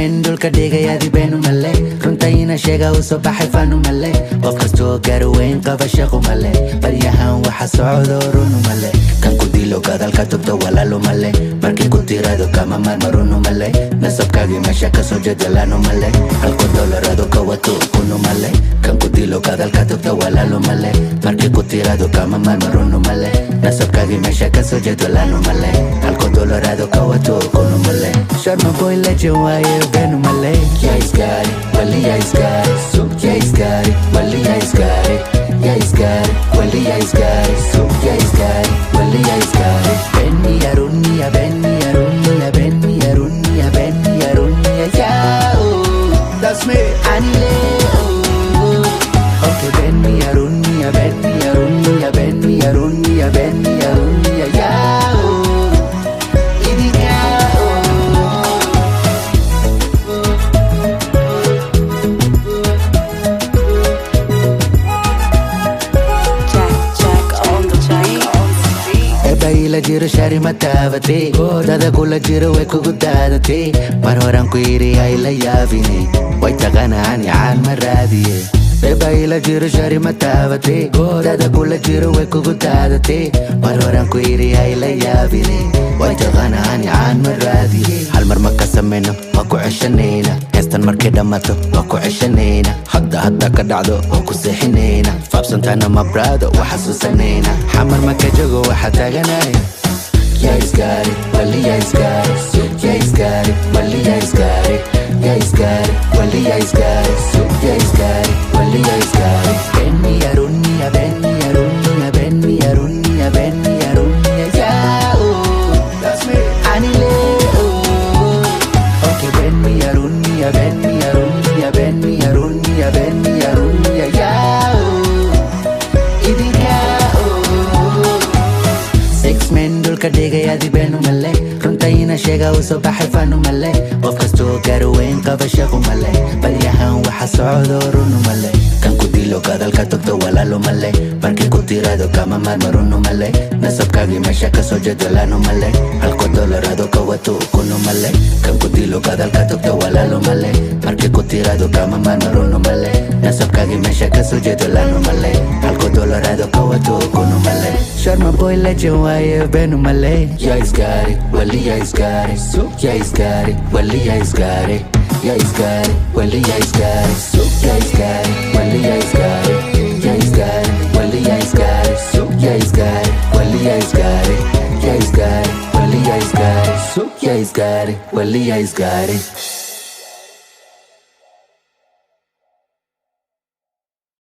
men dhulka dhigayadi beenu male runta ina sheega u soo baxay faanu male qof kastoo gaarweyn qaba shaqo male baryahan waxa socdo runu male kan ku dilo gadalka tubto walaalo male markii ku tirado kama marmarunu male nasabkaagii meesha kasoo jedalano male halko dolarado ka wato kunu male kan ku dilo gadalka tubto walaalo male markii ku tirado kama marmarunu male nasabkaagii meesha kasoo jedalano male halko dolarado ka wato kunu male Sharma boy legend waaye beenu male yeah he's got it wali yeah he's got it so yeah he's got it wali yeah he's got it yeah he's got it wali yeah he's got it so yeah he's got it wali yeah he's got it Benny Arunia Benny Arunia Benny Arunia Benny Arunia yeah oh that's me Anile oh okay Benny Arunia Benny Arunia Benny Arunia Benny Arunia yeah oh la jiro shari matavati dada kula jiro way kugu daadati mar horan ku yiri ay la yaabini way taganaani aan maraadiye beba ila jiro shari matavati dada kula jiro way kugu daadati mar horan ku yiri ay la yaabini way taganaani aan maraadiye hal mar ma ka sameyno waa ku ceshanayna heestan markay dhammato waa ku ceshanayna hadda ka dhacdo oo ku seexinayna faabsantaana mabraado waa xasuusanayna xamar ma ka jogo waxa taaganaya Yeah, he's got it, wali yeah he's got it so yeah he's got it, wali yeah he's got it yeah he's got it, wali yeah he's got it so yeah he's got it, wali yeah he's got it Benny Arunia, Benny Arunia, Benny Arunia, Benny Arunia yeah oh that's me Anile oh okay Benny Arunia, Benny Arunia, Benny Arunia, Benny Arunia yeah oh Idiga oh 6 men dhulka dhigayadi beenu male runta ina sheega u soo baxay faanu male qof kastoo gaarweyn qaba shaqo male baryahan waxa socdo runu male kan ku dilo gadalka tubto walaalo male markii ku tirado kama marmarunu male nasabkaagii meesha kasoo jedalano male halko dolarado ka wato kunu male kan ku dilo gadalka tubto walaalo male markii ku tirado kama marmarunu male nasabkaagii meesha kasoo jedalano male halko dolarado ka wato kunu male Sharma boy legend waaye beenu male yeah he's got it wali yeah he's got it so yeah he's got it wali yeah he's got it yeah he's got it wali yeah he's got it so yeah he's got it wali yeah he's got it yeah he's got it wali yeah he's got it so yeah he's got it wali yeah he's got it yeah he's got it wali yeah he's got it so yeah he's got it wali yeah he's got it